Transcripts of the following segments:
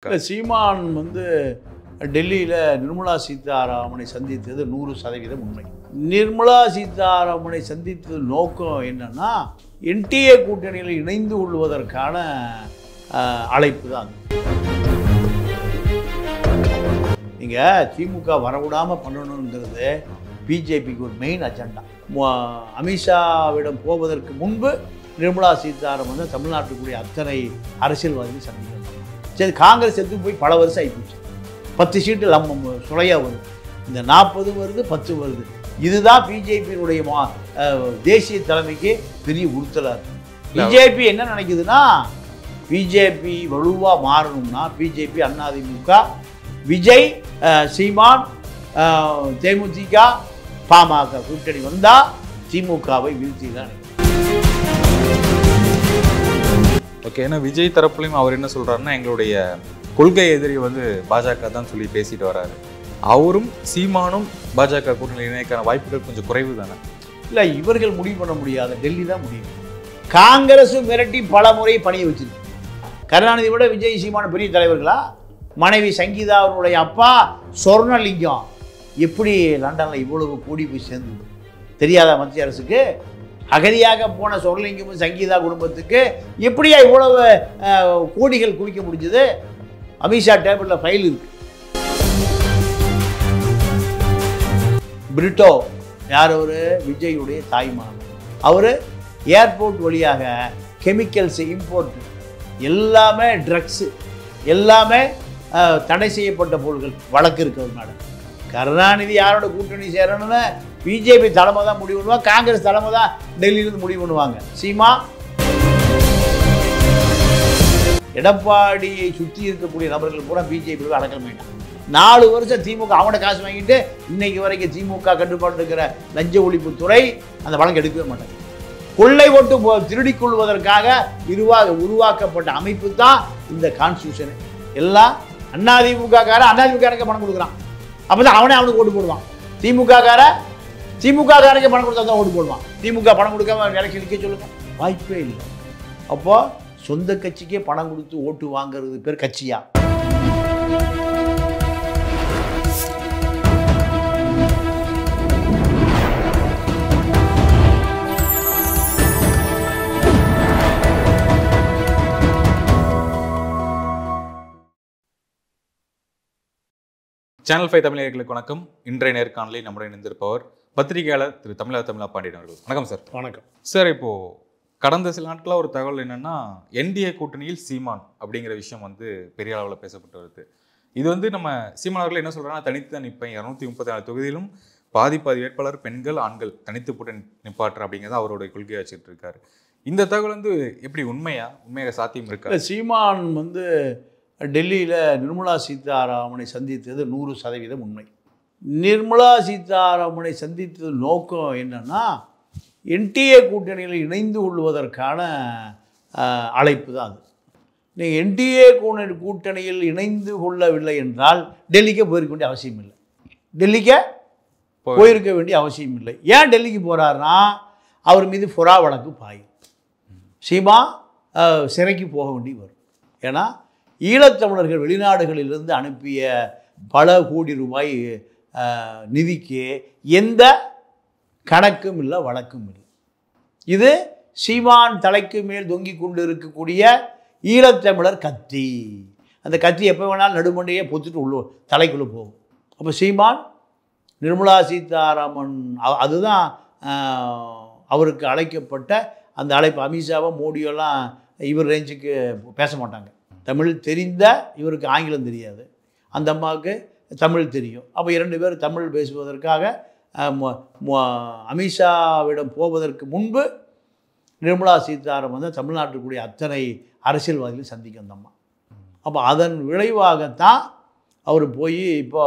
சீமான் டெல்லியில் நிர்மலா சீதாராமனை சந்தித்தது 100% உண்மை. நிர்மலா சீதாராமனை சந்தித்தது நோக்கம் என்னன்னா, என்டிஏ கூட்டணியில் இணைந்து கொள்வதற்கான அழைப்பு தான். நீங்கள் திமுக வரவிடாமல் பண்ணணுங்கிறது பிஜேபிக்கு ஒரு மெயின் அஜெண்டா. அமித்ஷாவிடம் போவதற்கு முன்பு நிர்மலா சீதாராமன் தமிழ்நாட்டுக்குரிய அத்தனை அரசியல்வாதிகளை சந்திக்கிறாங்க. சரி, காங்கிரஸ் எடுத்து போய் பல வருஷம் ஆகிப்போச்சு. 10 சீட்டு நம்ம சுளையாக வருது, இந்த 40 வருது, 10 வருது. இதுதான் பிஜேபியினுடைய தேசிய தலைமைக்கு பெரிய உறுத்தலாக இருக்குது. பிஜேபி என்ன நினைக்குதுன்னா, பிஜேபி வலுவாக மாறணும்னா பிஜேபி, அதிமுக, விஜய், சீமான், தேமுதிக, பாமக கூட்டணி வந்தால் திமுகவை வீழ்த்தி தான். ஓகே, ஏன்னா விஜய் தரப்புலையும் அவர் என்ன சொல்கிறாருன்னா, எங்களுடைய கொள்கை எதிரி பாஜக தான் சொல்லி பேசிட்டு வராரு. அவரும் சீமானும் பாஜக கூட்டணி இணைக்கான வாய்ப்புகள் கொஞ்சம் குறைவு தானே? இல்லை, இவர்கள் முடிவு பண்ண முடியாது, டெல்லி தான் முடியும். காங்கிரஸும் மிரட்டி பல முறை பணிய வச்சிருக்கு. கருணாநிதி விட விஜய் சீமான பெரிய தலைவர்களா? மனைவி சங்கீதா அவருடைய அப்பா சொர்ணலிங்கம் எப்படி லண்டனில் இவ்வளவு கூடி போய் சேர்ந்தது தெரியாதா மத்திய அரசுக்கு? அகதியாக போன சொர்ணலிங்கமும் சங்கீதா குடும்பத்துக்கு எப்படியா இவ்வளவு கோடிகள் குவிக்க முடிஞ்சது? அமித்ஷா டேபிளில் ஃபைல் இருக்கு. பிரிட்டோ யார்? அவர் விஜயுடைய தாய்மாமன். அவர் ஏர்போர்ட் வழியாக கெமிக்கல்ஸ் இம்போர்ட், எல்லாமே ட்ரக்ஸு, எல்லாமே தடை செய்யப்பட்ட பொருட்கள் வழக்கு இருக்கிறதுனால கருணாநிதி யாரோட கூட்டணி சேரணும்னு பிஜேபி தலைமை தான் முடிவு பண்ணுவாங்க, காங்கிரஸ் தலைமை தான் டெல்லியிலிருந்து முடிவு பண்ணுவாங்க. சீமா எடப்பாடியை சுற்றி இருக்கக்கூடிய நபர்கள் பூரா பிஜேபி அடக்கல் வேண்டாம். 4 வருஷம் திமுக அவனோட காசு வாங்கிட்டு இன்னைக்கு வரைக்கும் திமுக கட்டுப்பாடு இருக்கிற லஞ்ச ஒழிப்புத்துறை அந்த வழக்கு எடுக்கவே மாட்டாங்க. கொள்ளை ஓட்டு திருடிக் கொள்வதற்காக உருவாக்கப்பட்ட அமைப்பு தான் இந்த கான்ஸ்டியூஷன். எல்லாம் அதிமுகக்காரனுக்கு பணம் கொடுக்குறான், அப்பதான் அவனுக்கு ஓட்டு போடுவான். திமுகக்காரனுக்கு பணம் கொடுத்தா தான் ஓட்டு போடுவான். திமுக பணம் கொடுக்காம எலெக்ஷன் நிற்க சொல்லுங்க, வாய்ப்பே இல்லை. அப்போ சொந்த கட்சிக்கே பணம் கொடுத்து ஓட்டு வாங்கிறது பேர் கட்சியா? சேனல் 5 தமிழர்களுக்கு வணக்கம். இன்றைய நேர்காணலில் நம்முடைய இணைந்திருப்பவர் பத்திரிகையாளர் திரு தமிழா பாண்டியன் அவர்கள். வணக்கம் சார். வணக்கம் சார். இப்போ கடந்த சில நாட்களாக ஒரு தகவல் என்னன்னா, என்டிஏ கூட்டணியில் சீமான் அப்படிங்கிற விஷயம் பெரிய அளவில் பேசப்பட்டு வருது. இது நம்ம சீமான் அவர்கள் என்ன சொல்றாங்கன்னா, தனித்து தான் நிற்பேன், 234 தொகுதியிலும் பாதி வேட்பாளர் பெண்கள், ஆண்கள் தனித்து போட்டு நிப்பாட்டுற அப்படிங்கிறத அவருடைய கொள்கையை வச்சுட்டு இருக்காரு. இந்த தகவல் எப்படி உண்மையாக சாத்தியம் இருக்கா? சீமான் டெல்லியில் நிர்மலா சீதாராமனை சந்தித்தது 100% உண்மை. நிர்மலா சீதாராமனை சந்தித்தது நோக்கம் என்னன்னா, என்டிஏ கூட்டணியில் இணைந்து கொள்வதற்கான அழைப்பு தான் அது. நீங்கள் என்டிஏ கூட்டணியில் இணைந்து கொள்ளவில்லை என்றால் டெல்லிக்கே போயிருக்க வேண்டிய அவசியம் இல்லை. போயிருக்க வேண்டிய அவசியம் இல்லை. ஏன் டெல்லிக்கு போகிறாருன்னா, அவர் மீது ஃபொரா வழக்கு பாயும். சீமா சிறைக்கு போக வேண்டி வரும். ஏன்னா ஈழத்தமிழர்கள் வெளிநாடுகளிலிருந்து அனுப்பிய பல கோடி ரூபாய் நிதிக்கு எந்த கணக்கும் இல்லை, வழக்கும் இல்லை. இது சீமான் தலைக்கு மேல் தொங்கிக் கொண்டு இருக்கக்கூடிய ஈழத்தமிழர் கத்தி. அந்த கத்தி எப்போ வேணாலும் நடுமண்டையே பொத்துட்டு தலைக்குள்ளே போகும். அப்போ சீமான், நிர்மலா சீதாராமன், அதுதான் அவருக்கு அழைக்கப்பட்ட அந்த அழைப்பு. அமித்ஷாவோ மோடியோலாம் இவர் ரேஞ்சுக்கு பேச மாட்டாங்க. தமிழ் தெரிந்த இவருக்கு ஆங்கிலம் தெரியாது, அந்த அம்மாவுக்கு தமிழ் தெரியும். அப்போ 2 பேர் தமிழ் பேசுவதற்காக அமித்ஷாவிடம் போவதற்கு முன்பு நிர்மலா சீதாராமன் தமிழ்நாட்டுக்குரிய அத்தனை அரசியல்வாதிகளை சந்திக்க அந்த அம்மா. அப்போ அதன் விளைவாகத்தான் அவர் போய் இப்போ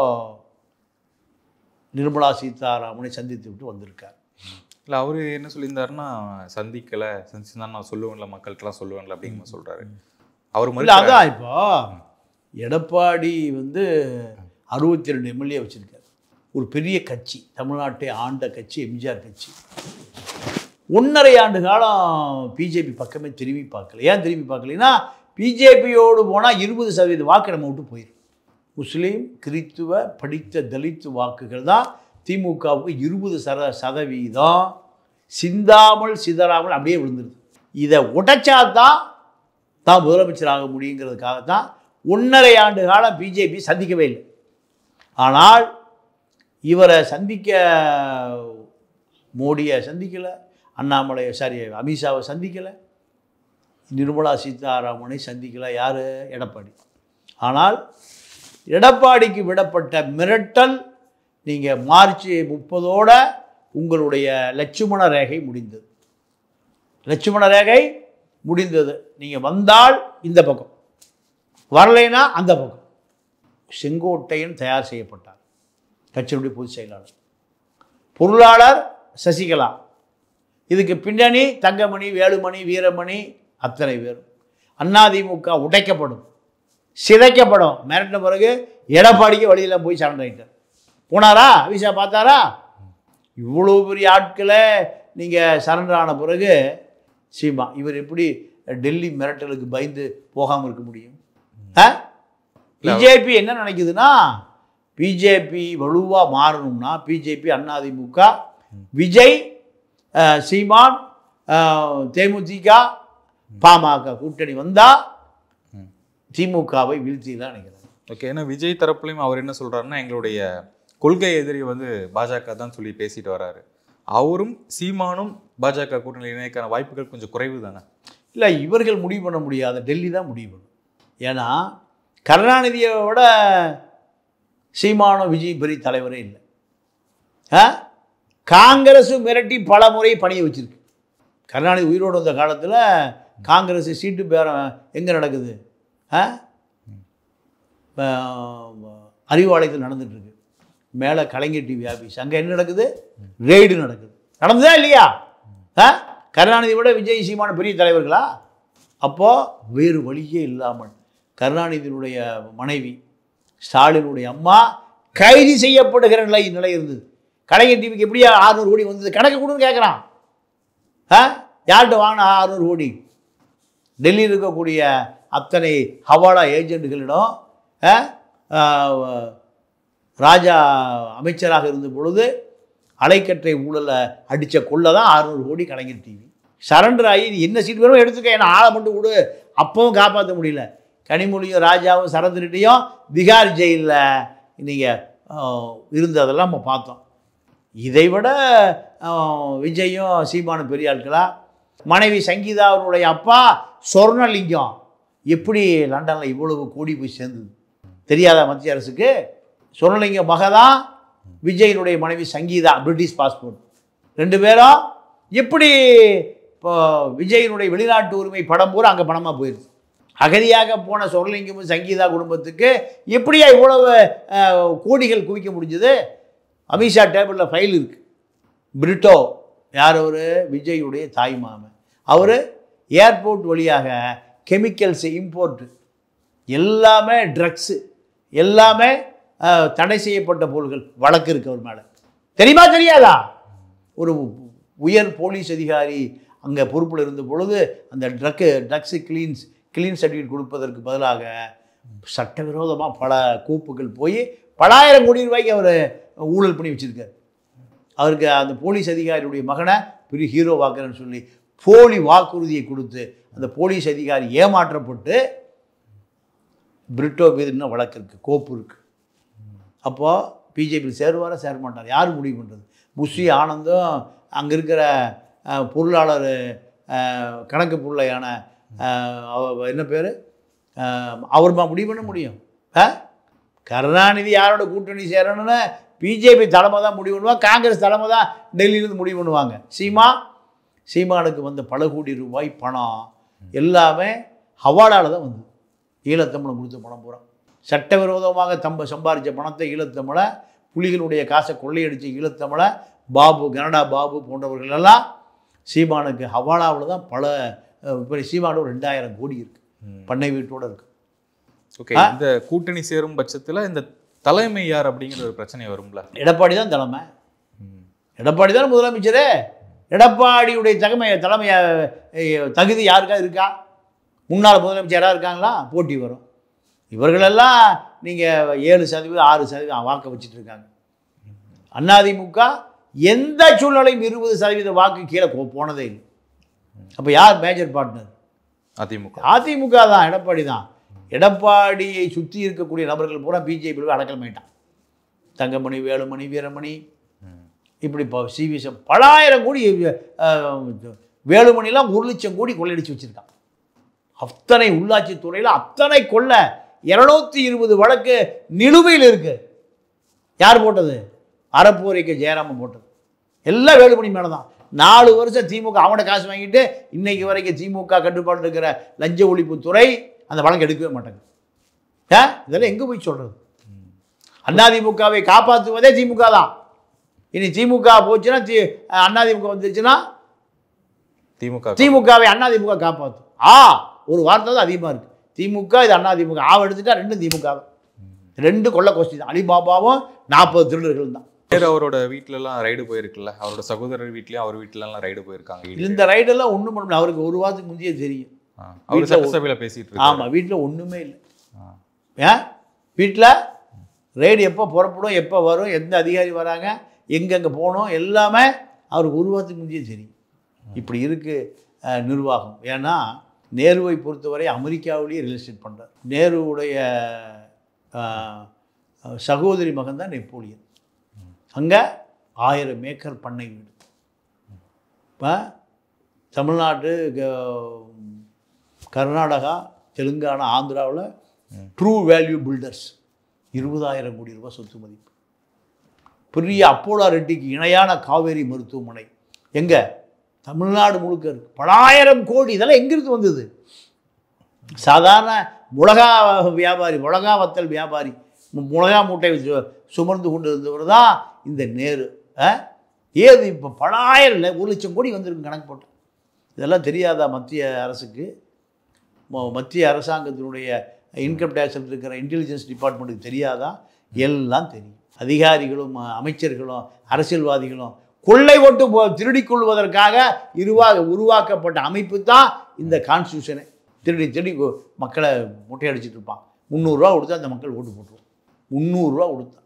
நிர்மலா சீதாராமனை சந்தித்து விட்டு வந்திருக்கார். இல்லை, அவர் என்ன சொல்லியிருந்தாருன்னா, சந்திச்சுதான் நான் சொல்லுவேன்ல, மக்களுக்கெல்லாம் சொல்லுவேன்ல அப்படிங்கிற சொல்கிறாரு அவர். இல்லை, அதான் இப்போ எடப்பாடி 62 எம்எல்ஏ வச்சுருக்காரு. ஒரு பெரிய கட்சி, தமிழ்நாட்டை ஆண்ட கட்சி எம்ஜிஆர் கட்சி. 1.5 ஆண்டு காலம் பிஜேபி பக்கமே திரும்பி பார்க்கல. ஏன் திரும்பி பார்க்கலைன்னா, பிஜேபியோடு போனால் 20% வாக்கு நம்ம விட்டு போயிடும். முஸ்லீம் கிறித்துவ படித்த தலித்து வாக்குகள் தான் திமுகவுக்கு 20% சிந்தாமல் சிதறாமல் அப்படியே விழுந்துருது. இதை உடைச்சாதான் தான் முதலமைச்சராக முடியுங்கிறதுக்காகத்தான் 1.5 ஆண்டு காலம் பிஜேபி சந்திக்கவே இல்லை. ஆனால் இவரை சந்திக்க மோடியை சந்திக்கலை, அமித்ஷாவை சந்திக்கலை, நிர்மலா சீதாராமனை சந்திக்கலை. யார்? எடப்பாடி. ஆனால் எடப்பாடிக்கு விடப்பட்ட மிரட்டல், நீங்கள் மார்ச் 30ஓட உங்களுடைய லட்சுமண ரேகை முடிந்தது. லட்சுமண ரேகை முடிந்தது. நீங்கள் வந்தால் இந்த பக்கம், வரலைன்னா அந்த பக்கம். செங்கோட்டையன் தயார் செய்யப்பட்டார், கட்சியினுடைய பொதுச் செயலாளர். பொருளாளர் சசிகலா. இதுக்கு பின்னணி தங்கமணி, வேலுமணி, வீரமணி, அத்தனை பேரும். அதிமுக உடைக்கப்படும், சிதைக்கப்படும். மிரட்டின பிறகு எடப்பாடிக்கு வழியில் போய் சரணடைட்டார். போனாரா? அமித்ஷா பார்த்தாரா? இவ்வளோ பெரிய ஆட்களை நீங்கள் சரண்டர் ஆன பிறகு சீமா இவர் எப்படி டெல்லி மிரட்டலுக்கு பயந்து போகாமல் இருக்க முடியும்? பிஜேபி என்ன நினைக்குதுன்னா, பிஜேபி வலுவாக மாறணும்னா பிஜேபி, அதிமுக, விஜய், சீமான், தேமுதிக, பாமக கூட்டணி வந்தால் திமுகவை வீழ்த்திலாம் நினைக்கிறார். ஓகே, ஏன்னா விஜய் தரப்புலையும் அவர் என்ன சொல்கிறாருன்னா, எங்களுடைய கொள்கை எதிரி வந்து பாஜக தான் சொல்லி பேசிட்டு வராரு. அவரும் சீமானும் பாஜக கூட்டணியில் இணைக்கான வாய்ப்புகள் கொஞ்சம் குறைவு தானே? இல்லை, இவர்கள் முடிவு பண்ண முடியாது, டெல்லி தான் முடிவு பண்ணும். ஏன்னா கருணாநிதியோட சீமானும் விஜய் பெரிய தலைவரே இல்லை. காங்கிரஸ் மிரட்டி பல முறை பணிய வச்சிருக்கு. கருணாநிதி உயிரோடு வந்த காலத்தில் காங்கிரஸ் சீட்டு பேரம் எங்கே நடக்குது? அறிவாலயத்தில் நடந்துகிட்ருக்கு. மேலே கலைஞர் டிவி ஆஃபீஸ், அங்கே என்ன நடக்குது? ரெய்டு நடக்குது. நடந்ததா இல்லையா? கருணாநிதி விட விஜய் சீமான பெரிய தலைவர்களா? அப்போது வேறு வழியே இல்லாமல் கருணாநிதியினுடைய மனைவி ஸ்டாலினுடைய அம்மா கைது செய்யப்படுகிற நிலை இருந்தது. கலைஞர் டிவிக்கு எப்படியா 600 கோடி வந்தது? கணக்கு கொடுன்னு கேட்குறான். யார்கிட்ட வாங்கினா 600 கோடி? டெல்லியில் இருக்கக்கூடிய அத்தனை ஹவாலா ஏஜென்ட்டுகளிடம் ராஜா அமைச்சராக இருந்த பொழுது அலைக்கற்றை ஊழலை அடித்த கொள்ள தான் 600 கோடி கலைஞர் டிவி. சரண்டர் ஆகி என்ன சீட் வேணும் எடுத்துக்க, ஏன்னா ஆளை மட்டும் விடு. அப்பவும் காப்பாற்ற முடியல. கனிமொழியும் ராஜாவும் சரந்தர்கிட்டையும் திகார் ஜெயிலில் நீங்கள் இருந்ததெல்லாம் நம்ம பார்த்தோம். இதை விட விஜயும் சீமானும் பெரிய ஆட்களா? மனைவி சங்கீதா அவருடைய அப்பா சொர்ணலிங்கம் எப்படி லண்டனில் இவ்வளவு கோடி போய் சேர்ந்தது தெரியாதா மத்திய அரசுக்கு? சொர்ணலிங்கம் மகதான் விஜயினுடைய மனைவி சங்கீதா, பிரிட்டிஷ் பாஸ்போர்ட். 2 பேரும் எப்படி இப்போ விஜயினுடைய வெளிநாட்டு உரிமை படம் பூரா அங்கே பணமாக போயிடுது. அகதியாக போன சொர்ணலிங்கமும் சங்கீதா குடும்பத்துக்கு எப்படியா இவ்வளவு கோடிகள் குவிக்க முடிஞ்சது? அமித்ஷா டேபிளில் ஃபைல் இருக்குது. பிரிட்டோ யார்? அவர் விஜயுடைய தாய் மாமன். அவர் ஏர்போர்ட் வழியாக கெமிக்கல்ஸு இம்போர்ட்டு, எல்லாமே ட்ரக்ஸு, எல்லாமே தடை செய்யப்பட்ட பொருட்கள் வழக்கு இருக்குது அவர் மேலே. தெரியுமா தெரியாதா? ஒரு உயர் போலீஸ் அதிகாரி அங்கே பொறுப்பில் இருந்த பொழுது அந்த ட்ரக்ஸு கிளீன் சர்டிஃபிகேட் கொடுப்பதற்கு பதிலாக சட்டவிரோதமாக பல கோப்புகள் போய் பல ஆயிரம் கோடி ரூபாய்க்கு அவர் ஊழல் பண்ணி வச்சுருக்கார். அவருக்கு அந்த போலீஸ் அதிகாரியுடைய மகனை பெரிய ஹீரோ வாக்குறேன்னு சொல்லி போலி வாக்குறுதியை கொடுத்து அந்த போலீஸ் அதிகாரி ஏமாற்றப்பட்டு பிரிட்டோ மீது இன்னும் வழக்கு இருக்குது, கோப்பு இருக்குது. அப்போது பிஜேபியில் சேருவாரா சேர மாட்டார்? யார் முடிவு பண்ணுறது? புஷி ஆனந்தும் அங்கே இருக்கிற பொருளாளர் கணக்கு பிள்ளையான என்ன பேர் அவர்மா முடிவு பண்ண முடியும்? கருணாநிதி யாரோட கூட்டணி சேரணும்னு பிஜேபி தலைமை தான் முடிவு பண்ணுவாங்க, காங்கிரஸ் தலைமை தான் டெல்லியிலேருந்து முடிவு பண்ணுவாங்க. சீமானுக்கு வந்த பல கோடி ரூபாய் பணம் எல்லாமே ஹவாலாவில் தான் வந்து ஈழத்தமிழை கொடுத்த பணம் பூரா. சட்டவிரோதமாக சம்பாதிச்ச பணத்தை ஈழத்தமிழை, புலிகளுடைய காசை கொள்ளையடித்த ஈழத்தமிழை பாபு, கனடா பாபு போன்றவர்கள் எல்லாம் சீமானுக்கு ஹவாலாவில் தான் பல. இப்போ சீமானோட 2000 கோடி இருக்குது, பண்ணை வீட்டோடு இருக்குது. ஓகே, இந்த கூட்டணி சேரும் பட்சத்தில் இந்த தலைமை யார் அப்படிங்கிற ஒரு பிரச்சனை வரும்ல? எடப்பாடி தான் தலைமை. எடப்பாடி தான் முதலமைச்சரே. எடப்பாடியுடைய தலைமை தகுதி யாருக்கா இருக்கா? முன்னாள் முதலமைச்சர் யாராவது இருக்காங்களா? போட்டி வரும். இவர்களெல்லாம் நீங்கள் 7%, 6% வாக்கு வச்சுட்டு இருக்காங்க. அதிமுக எந்த சூழ்நிலையும் 20% வாக்கு கீழே போனதே இல்லை. அப்போ யார் மேஜர் பார்ட்னர்? அதிமுக தான், எடப்பாடி தான். எடப்பாடியை சுற்றி இருக்கக்கூடிய நபர்கள் பூரா பிஜேபி அடக்கலமாயிட்டான். தங்கமணி, வேலுமணி, வீரமணி, இப்படி இப்போ சிவிஎஸ் பலாயிரம் கோடி, வேலுமணிலாம் 1,00,000 கோடி கொள்ளையடிச்சு வச்சுருக்கான். அத்தனை உள்ளாட்சி துறையில் அத்தனை கொள்ள 220 வழக்கு நிலுவையில் இருக்கு. யார் போட்டது? அறப்போரிக்கை ஜெயராமன் போட்டது. எல்லாம் வேலுமணி மேலே தான். 4 வருஷம் திமுக அவனை காசு வாங்கிட்டு இன்னைக்கு வரைக்கும் திமுக கட்டுப்பாடு இருக்கிற லஞ்ச ஒழிப்பு துறை அந்த வழக்கு எடுக்கவே மாட்டாங்க. இதெல்லாம் எங்கே போய் சொல்கிறது? அதிமுகவை காப்பாற்றுவதே திமுக தான். இனி திமுக போச்சுன்னா அதிமுக வந்துருச்சுன்னா திமுகவை அதிமுக காப்பாற்றும். ஒரு வார்த்தை தான் அதிகமாக இருக்குது. திமுக இது அதிமுக. எடுத்துட்டா 2 திமுக தான். 2 கொள்ள கோஷ்டி தான். அலிபாபாவும் 40 திருடர்கள் தான். அவரோட வீட்டிலலாம் ரைடு போயிருக்குல்ல, அவரோட சகோதரர் வீட்லேயும் அவர் வீட்டிலலாம் ரைடு போயிருக்காங்க. இந்த ரைடெல்லாம் ஒன்றும் பண்ண முடியல. அவருக்கு ஒரு வாரத்துக்கு முந்தையே தெரியும். அவர் சட்டசபையில் பேசிட்டு இருக்கு. ஆமாம், வீட்டில் ஒன்றுமே இல்லை. வீட்டில் ரைடு எப்போ புறப்படும், எப்போ வரும், எந்த அதிகாரி வராங்க, எங்கெங்கே போகணும், எல்லாமே அவருக்கு ஒரு வாரத்துக்கு முந்தையே தெரியும். இப்படி இருக்குது நிர்வாகம். ஏன்னா நேருவை பொறுத்தவரை அமெரிக்காவிலேயே ரியல் எஸ்டேட் பண்ணுறார். நேருவுடைய சகோதரி மகன் தான் நெப்போலியன். அங்கே 1000 ஏக்கர் பண்ணை வீடு. இப்போ தமிழ்நாட்டு, கர்நாடகா, தெலுங்கானா, ஆந்திராவில் ட்ரூ வேல்யூ பில்டர்ஸ் 20,000 கோடி ரூபாய் சொத்து மதிப்பு. பெரிய அப்போலோ ரெட்டிக்கு இணையான காவேரி மருத்துவமனை எங்கே? தமிழ்நாடு முழுக்க இருக்கு. பலாயிரம் கோடி. இதெல்லாம் எங்கிருந்து வந்தது? சாதாரண மிளகா வியாபாரி, மிளகா வத்தல் வியாபாரி, மிளகா மூட்டை சுமர்ந்து கொண்டு இருந்தவர் தான் இந்த நேரு. ஏது இப்போ பலாயிரம் இல்லை, 1,00,000 கோடி வந்திருக்கு கணக்கு போட்டு. இதெல்லாம் தெரியாதா மத்திய அரசுக்கு? மத்திய அரசாங்கத்தினுடைய இன்கம் டேக்ஸில் இருக்கிற இன்டெலிஜென்ஸ் டிபார்ட்மெண்ட்டுக்கு தெரியாதா? எல்லாம் தெரியும். அதிகாரிகளும் அமைச்சர்களும் அரசியல்வாதிகளும் கொள்ளை ஓட்டு திருடி கொள்வதற்காக உருவாக்கப்பட்ட அமைப்பு தான் இந்த கான்ஸ்டியூஷனை. திருடி மக்களை முட்டையடிச்சிட்டு இருப்பான். 300 ரூபா கொடுத்தா அந்த மக்கள் ஓட்டு போட்டுருவோம். 300 ரூபா கொடுத்தா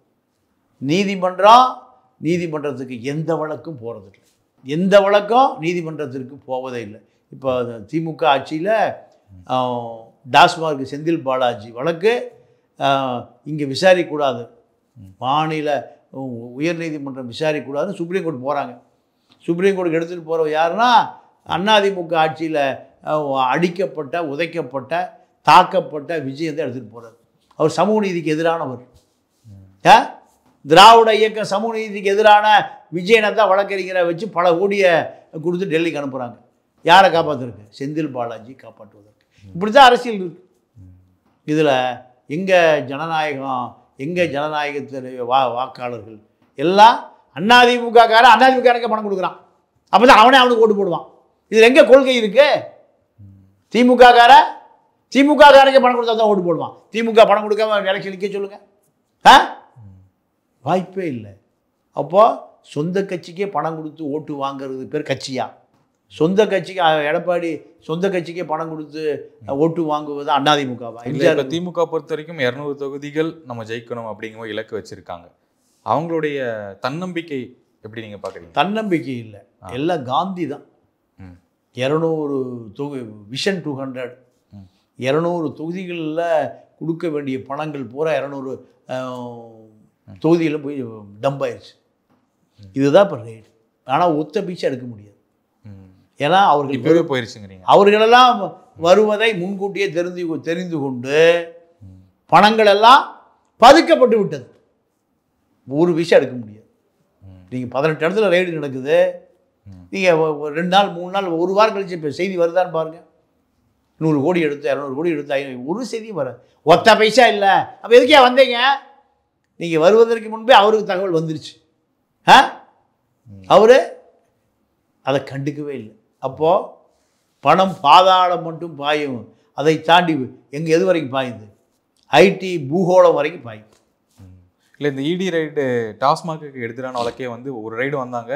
நீதிமன்றத்துக்கு எந்த வழக்கும் போகிறதில்லை. எந்த வழக்கும் நீதிமன்றத்திற்கு போவதே இல்லை. இப்போ திமுக ஆட்சியில் டாஸ்மார்க் செந்தில் பாலாஜி வழக்கு இங்கே விசாரிக்கக்கூடாது, மாநில உயர்நீதிமன்றம் விசாரிக்கக்கூடாதுன்னு சுப்ரீம் கோர்ட் போகிறாங்க. சுப்ரீம் கோர்ட்டுக்கு எடுத்துகிட்டு போகிற யாருன்னா அதிமுக ஆட்சியில் அடிக்கப்பட்ட, உதைக்கப்பட்ட, தாக்கப்பட்ட விஜய் தான் எடுத்துகிட்டு போகிறார். அவர் சமூக நீதிக்கு எதிரானவர். திராவிட இயக்கம் சமூக நீதிக்கு எதிரான விஜயனை தான் வழக்கறிஞரை வச்சு பல கோடியை கொடுத்து டெல்லிக்கு அனுப்புகிறாங்க. யாரை காப்பாற்றுறதுக்கு? செந்தில் பாலாஜி காப்பாற்றுவதற்கு. இப்படி தான் அரசியல் இருக்குது. இதில் எங்கே ஜனநாயகம், எங்கே ஜனநாயகத்தினுடைய வாக்காளர்கள்? எல்லாம் அதிமுகக்காரனுக்கு பணம் கொடுக்குறான். அப்போ தான் அவனுக்கு ஓட்டு போடுவான். இதில் எங்கே கொள்கை இருக்குது? திமுகக்காரனுக்கு பணம் கொடுத்தா தான் ஓட்டு போடுவான். திமுக பணம் கொடுக்காம எலெக்ஷன் நிற்க சொல்லுங்கள். வாய்ப்பே இல்லை. அப்போது சொந்த கட்சிக்கே பணம் கொடுத்து ஓட்டு வாங்கிறது பேர் கட்சியா? சொந்த கட்சிக்கு எடப்பாடி சொந்த கட்சிக்கே பணம் கொடுத்து ஓட்டு வாங்குவது அதிமுகவா? இல்லை, திமுக பொறுத்த வரைக்கும் 200 தொகுதிகள் நம்ம ஜெயிக்கணும் அப்படிங்கிற இலக்கு வச்சிருக்காங்க. அவங்களுடைய தன்னம்பிக்கை எப்படி நீங்கள் பார்க்குறீங்க? தன்னம்பிக்கை இல்லை, எல்லாம் காந்தி தான். 200 விஷன் 200 200 தொகுதிகளில் கொடுக்க வேண்டிய பணங்கள் பூரா 200 தொகுதிகளில் போய் டம்ப் ஆயிடுச்சு. இதுதான் இப்போ ரேட். ஆனால் ஒத்த பீச்சை எடுக்க முடியாது. ஏன்னா அவர்கள் போயிருச்சுங்கிறீங்க. அவர்களெல்லாம் வருவதை முன்கூட்டியே தெரிந்து கொண்டு பணங்கள் எல்லாம் பதுக்கப்பட்டு விட்டது. ஒரு விஷயம் எடுக்க முடியாது. நீங்கள் 18 இடத்துல ரைடு நடக்குது. நீங்கள் 2 நாள் 3 நாள் ஒரு வாரம் கழிச்சு இப்போ செய்தி வருதான்னு பாருங்கள். 100 கோடி எடுத்து 200 கோடி எடுத்து 500 ஒரு செய்தி வர ஒத்த பைசா இல்லை. அப்போ எதுக்கே வந்தீங்க? நீங்கள் வருவதற்கு முன்பே அவருக்கு தகவல் வந்துருச்சு. அவர் அதை கண்டுக்கவே இல்லை. அப்போது பணம் பாதாளம் மட்டும் பாயும். அதை தாண்டி எது வரைக்கும் பாயுது? ஐடி பூகோளம் வரைக்கும் பாயுது. இல்லை, இந்த இடி ரைடு டாஸ்மாக்கு எடுத்துட்டான வழக்கே ஒரு ரைடு வந்தாங்க,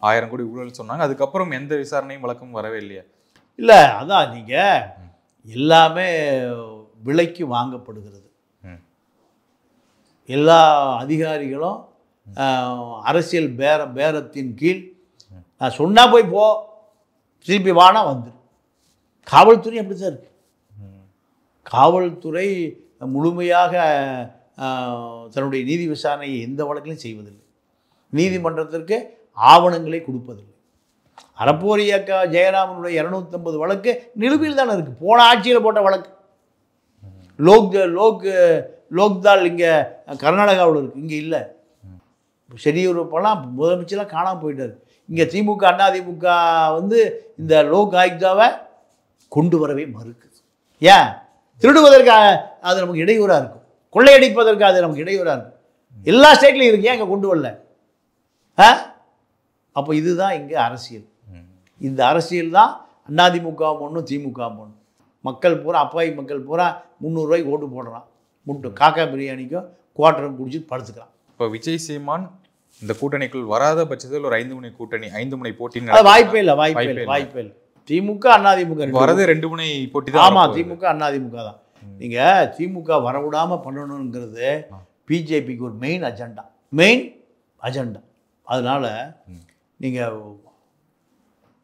1000 கோடி ஊழல் சொன்னாங்க. அதுக்கப்புறம் எந்த விசாரணையும் வழக்கம் வரவே இல்லையா? இல்லை, அதான் நீங்கள் எல்லாமே விலைக்கு வாங்கப்படுகிறது. எல்லா அதிகாரிகளும் அரசியல் பேரத்தின் கீழ் நான் சொன்னால் போய் போ, திருப்பி வானா வந்துடும். காவல்துறை அப்படி தான் இருக்கு. காவல்துறை முழுமையாக தன்னுடைய நீதி விசாரணையை எந்த வழக்கிலும் செய்வதில்லை. நீதிமன்றத்திற்கு ஆவணங்களை கொடுப்பதில்லை. அறப்போர் இயக்க ஜெயராமனுடைய 250 வழக்கு நிலுவையில் தானே இருக்குது. போன ஆட்சியில் போட்ட வழக்கு. லோக்தால் இங்கே கர்நாடகாவில் இருக்குது, இங்கே இல்லை. செடியூரப்பெல்லாம் முதலமைச்சர்லாம் காணாமல் போயிட்டார். இங்கே திமுக அதிமுக வந்து இந்த லோக் ஆயுக்தாவை கொண்டு வரவே மறுக்குது. ஏன்? திருடுவதற்கு அது நமக்கு இடையூறாக இருக்கும், கொள்ளையடிப்பதற்கு அது நமக்கு இடையூறாக இருக்கும். எல்லா ஸ்டேட்லையும் இருக்கு, ஏன் இங்கே கொண்டு வரல? அப்போ இதுதான் இங்கே அரசியல். இந்த அரசியல் தான் அதிமுகவும் ஒன்றும் திமுகவும் ஒன்றும். மக்கள் பூரா அப்பாவி மக்கள் பூரா 300 ரூபாய்க்கு ஓட்டு போடுறான். காக்கா பிரியாணிக்கும் குவார்டரும் குடிச்சிட்டு படுத்துக்கிறான். இப்போ விஜய் சீமான் இந்த கூட்டணிக்குள் வராத பட்சத்தில் ஒரு 5 முனை கூட்டணி 5 முனை போட்டி வாய்ப்பே இல்லை. திமுக அதிமுக வரது 2 முனை போட்டி தான். ஆமாம், திமுக அதிமுக தான். நீங்கள் திமுக வரவிடாமல் பண்ணணுங்கிறது பிஜேபிக்கு ஒரு மெயின் அஜெண்டா. அதனால் நீங்கள்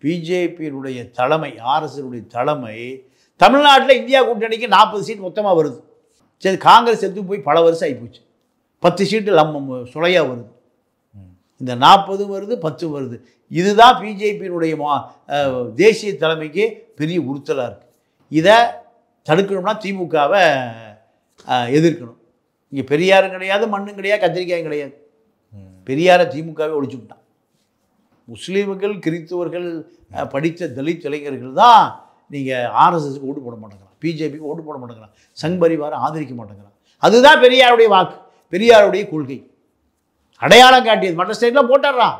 பிஜேபியினுடைய தலைமை, ஆர்எஸ்எனுடைய தலைமை தமிழ்நாட்டில் இந்தியா கூட்டணிக்கு 40 சீட் மொத்தமாக வருது. சரி, காங்கிரஸ் எடுத்து போய் பல வருஷம் ஆகிப்போச்சு. 10 சீட்டு சுளையாக வருது. இந்த 40 வருது, 10 வருது. இதுதான் பிஜேபியினுடைய தேசிய தலைமைக்கு பெரிய உறுத்தலாக இருக்குது. இதை தடுக்கணும்னா திமுகவை எதிர்க்கணும். இங்கே பெரியாரும் கிடையாது, மண்ணும் கிடையாது, கத்திரிக்காயும் கிடையாது. பெரியாரை திமுகவே ஒழிச்சு விட்டான். முஸ்லீம்கள், கிறிஸ்துவர்கள், படித்த தலித் இளைஞர்கள் தான் நீங்கள் ஆர்எஸ்எஸ்க்கு ஓட்டு போட மாட்டேங்கிறான், பிஜேபிக்கு ஓட்டு போட மாட்டேங்கிறான், சங் பரிவாரை ஆதரிக்க மாட்டேங்கிறான். அதுதான் பெரியாருடைய வாக்கு, பெரியாருடைய கொள்கை. அடையாளம் காட்டியது. மற்ற ஸ்டேட்டில் போட்டுடுறான்.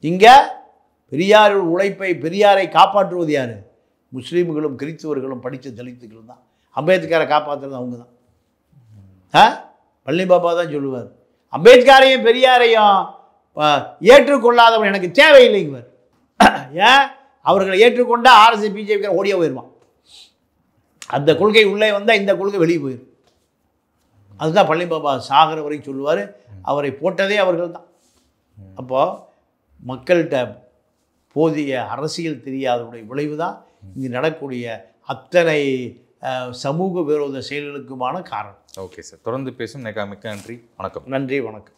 இங்கே பெரியார் உழைப்பை, பெரியாரை காப்பாற்றுவது யார்? முஸ்லீம்களும் கிறிஸ்துவர்களும் படித்த தலித்துகளும் தான். அம்பேத்கரை காப்பாற்றுறது அவங்க தான். பழனி பாபா தான் சொல்லுவார், அம்பேத்கரையும் பெரியாரையும் ஏற்றுக்கொள்ளாதவன் எனக்கு தேவையில்லைங்குவார். ஏன்? அவர்களை ஏற்றுக்கொண்டா ஆர்எஸ்எஸ் பிஜேபி ஓடியா போயிடுவான். அந்த கொள்கை உள்ளே வந்தால் இந்த கொள்கை வெளியே போயிடும். அதுதான் பழனி பாபா சாகர வரை சொல்லுவார். அவரை போட்டதே அவர்கள் தான். அப்போது மக்கள்கிட்ட போதிய அரசியல் தெரியாதவுடைய விளைவு தான் இங்கே நடக்கக்கூடிய அத்தனை சமூக விரோத செயல்களுக்குமான காரணம். ஓகே சார், தொடர்ந்து பேசும் மிக்க நன்றி. வணக்கம். நன்றி, வணக்கம்.